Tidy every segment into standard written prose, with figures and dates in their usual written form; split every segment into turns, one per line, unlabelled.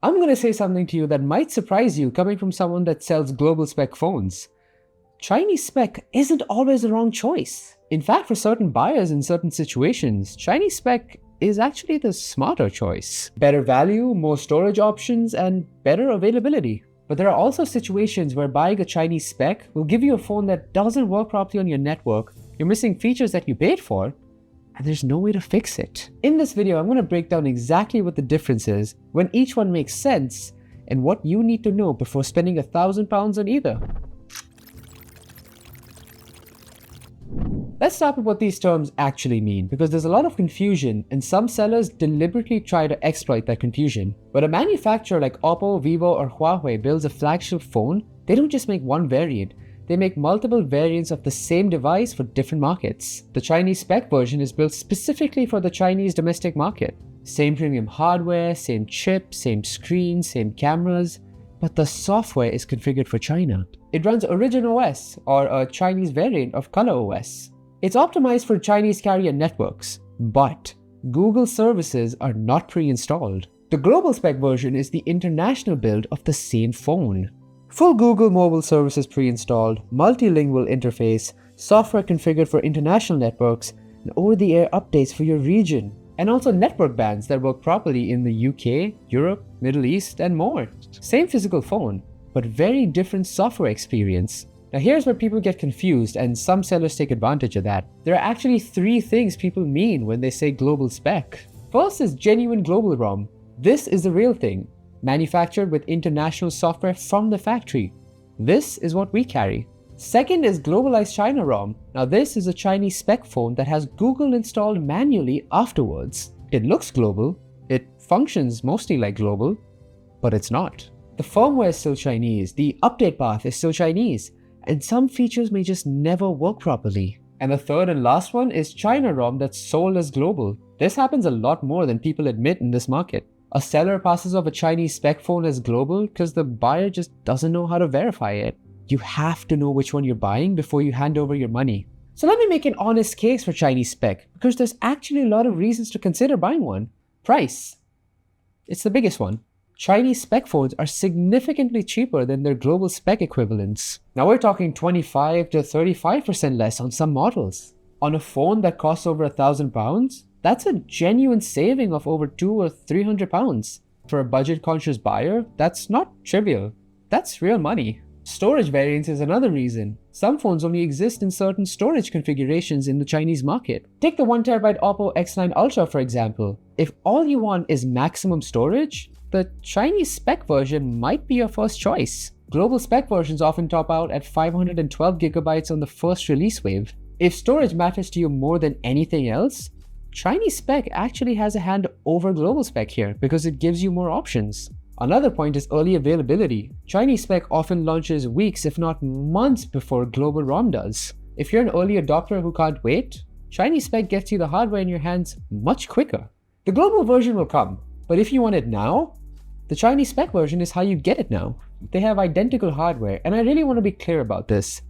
I'm going to say something to you that might surprise you coming from someone that sells global spec phones. Chinese spec isn't always the wrong choice. In fact, for certain buyers in certain situations, Chinese spec is actually the smarter choice. Better value, more storage options, and better availability. But there are also situations where buying a Chinese spec will give you a phone that doesn't work properly on your network, you're missing features that you paid for, and there's no way to fix it. In this video, I'm going to break down exactly what the difference is, when each one makes sense, and what you need to know before spending £1,000 on either. Let's start with what these terms actually mean, because there's a lot of confusion and some sellers deliberately try to exploit that confusion. When a manufacturer like Oppo, Vivo, or Huawei builds a flagship phone, they don't just make one variant. They make multiple variants of the same device for different markets. The Chinese spec version is built specifically for the Chinese domestic market. Same premium hardware, same chip, same screen, same cameras, but the software is configured for China. It runs Origin OS, or a Chinese variant of Color OS. It's optimized for Chinese carrier networks, but Google services are not pre-installed. The global spec version is the international build of the same phone. Full Google mobile services pre-installed, multilingual interface, software configured for international networks, and over-the-air updates for your region. And also network bands that work properly in the UK, Europe, Middle East, and more. Same physical phone, but very different software experience. Now here's where people get confused and some sellers take advantage of that. There are actually 3 things people mean when they say global spec. First is genuine global ROM. This is the real thing. Manufactured with international software from the factory. This is what we carry. Second is globalized China ROM. Now this is a Chinese spec phone that has Google installed manually afterwards. It looks global, it functions mostly like global, but it's not. The firmware is still Chinese, the update path is still Chinese, and some features may just never work properly. And the third and last one is China ROM that's sold as global. This happens a lot more than people admit in this market. A seller passes off a Chinese spec phone as global because the buyer just doesn't know how to verify it. You have to know which one you're buying before you hand over your money. So let me make an honest case for Chinese spec, because there's actually a lot of reasons to consider buying one. Price. It's the biggest one. Chinese spec phones are significantly cheaper than their global spec equivalents. Now we're talking 25 to 35% less on some models. On a phone that costs over £1,000, that's a genuine saving of over £200 or £300. For a budget-conscious buyer, that's not trivial. That's real money. Storage variance is another reason. Some phones only exist in certain storage configurations in the Chinese market. Take the 1TB Oppo X9 Ultra for example. If all you want is maximum storage, the Chinese spec version might be your first choice. Global spec versions often top out at 512GB on the first release wave. If storage matters to you more than anything else, Chinese spec actually has a hand over global spec here because it gives you more options. Another point is early availability. Chinese spec often launches weeks if not months before global ROM does. If you're an early adopter who can't wait, Chinese spec gets you the hardware in your hands much quicker. The global version will come, but if you want it now, the Chinese spec version is how you get it now. They have identical hardware, and I really want to be clear about this.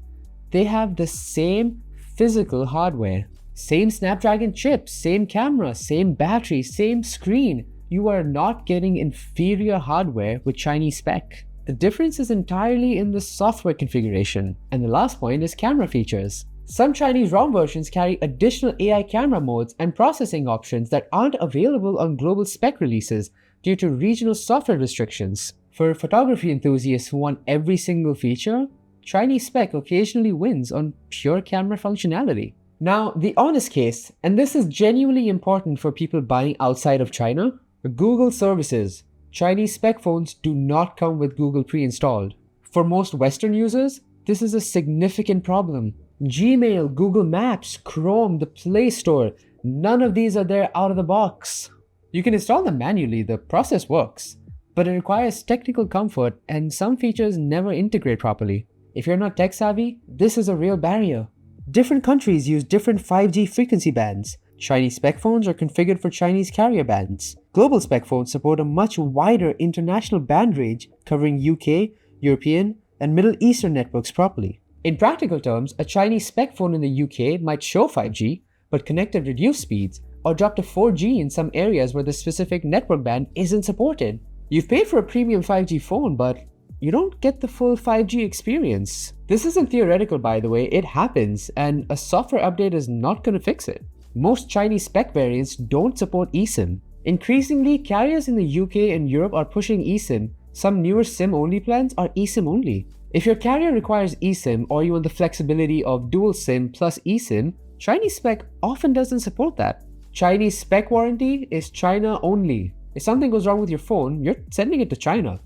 They have the same physical hardware. Same Snapdragon chip, same camera, same battery, same screen. You are not getting inferior hardware with Chinese spec. The difference is entirely in the software configuration. And the last point is camera features. Some Chinese ROM versions carry additional AI camera modes and processing options that aren't available on global spec releases due to regional software restrictions. For photography enthusiasts who want every single feature, Chinese spec occasionally wins on pure camera functionality. Now, the honest case, and this is genuinely important for people buying outside of China, Google services. Chinese spec phones do not come with Google pre-installed. For most Western users, this is a significant problem. Gmail, Google Maps, Chrome, the Play Store, none of these are there out of the box. You can install them manually, the process works, but it requires technical comfort and some features never integrate properly. If you're not tech savvy, this is a real barrier. Different countries use different 5G frequency bands. Chinese spec phones are configured for Chinese carrier bands. Global spec phones support a much wider international band range covering UK, European, and Middle Eastern networks properly. In practical terms, a Chinese spec phone in the UK might show 5G, but connect at reduced speeds, or drop to 4G in some areas where the specific network band isn't supported. You've paid for a premium 5G phone, but you don't get the full 5G experience. This isn't theoretical, by the way, it happens, and a software update is not going to fix it. Most Chinese spec variants don't support eSIM. Increasingly, carriers in the UK and Europe are pushing eSIM. Some newer SIM-only plans are eSIM only. If your carrier requires eSIM or you want the flexibility of dual SIM plus eSIM, Chinese spec often doesn't support that. Chinese spec warranty is China only. If something goes wrong with your phone, you're sending it to China.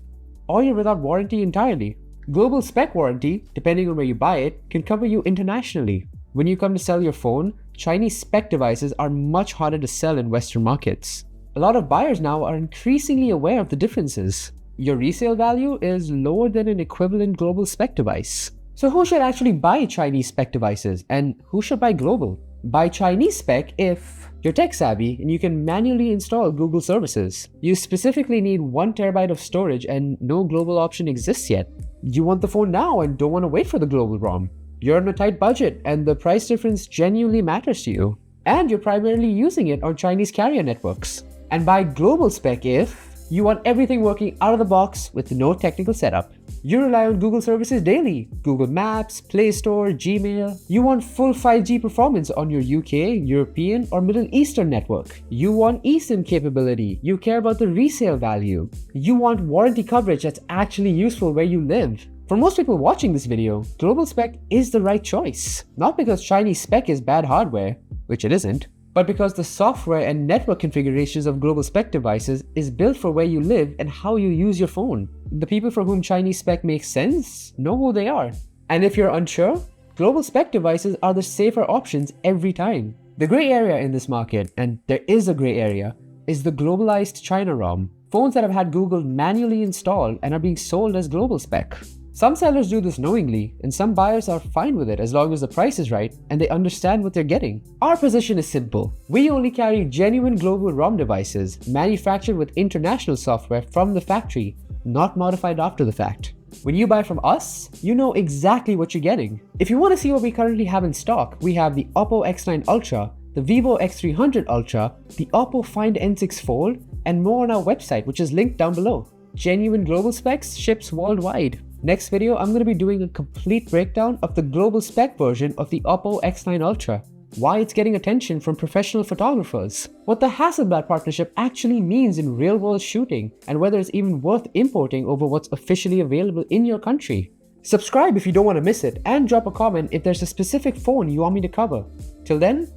Or you're without warranty entirely. Global spec warranty, depending on where you buy it, can cover you internationally. When you come to sell your phone, Chinese spec devices are much harder to sell in Western markets. A lot of buyers now are increasingly aware of the differences. Your resale value is lower than an equivalent global spec device. So who should actually buy Chinese spec devices, and who should buy global? Buy Chinese spec if you're tech savvy and you can manually install Google services. You specifically need 1 TB of storage and no global option exists yet. You want the phone now and don't want to wait for the global ROM. You're on a tight budget and the price difference genuinely matters to you. And you're primarily using it on Chinese carrier networks. And buy global spec if you want everything working out of the box with no technical setup. You rely on Google services daily, Google Maps, Play Store, Gmail. You want full 5G performance on your UK, European, or Middle Eastern network. You want eSIM capability. You care about the resale value. You want warranty coverage that's actually useful where you live. For most people watching this video, global spec is the right choice. Not because Chinese spec is bad hardware, which it isn't, but because the software and network configurations of global spec devices is built for where you live and how you use your phone. The people for whom Chinese spec makes sense know who they are. And if you're unsure, global spec devices are the safer options every time. The gray area in this market, and there is a gray area, is the globalized China ROM. Phones that have had Google manually installed and are being sold as global spec. Some sellers do this knowingly, and some buyers are fine with it as long as the price is right and they understand what they're getting. Our position is simple. We only carry genuine global ROM devices manufactured with international software from the factory, not modified after the fact. When you buy from us, you know exactly what you're getting. If you want to see what we currently have in stock, we have the Oppo X9 Ultra, the Vivo X300 Ultra, the Oppo Find N6 Fold, and more on our website, which is linked down below. Genuine global specs ships worldwide. Next video, I'm going to be doing a complete breakdown of the global spec version of the Oppo X9 Ultra, why it's getting attention from professional photographers, what the Hasselblad partnership actually means in real-world shooting, and whether it's even worth importing over what's officially available in your country. Subscribe if you don't want to miss it, and drop a comment if there's a specific phone you want me to cover. Till then,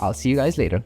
I'll see you guys later.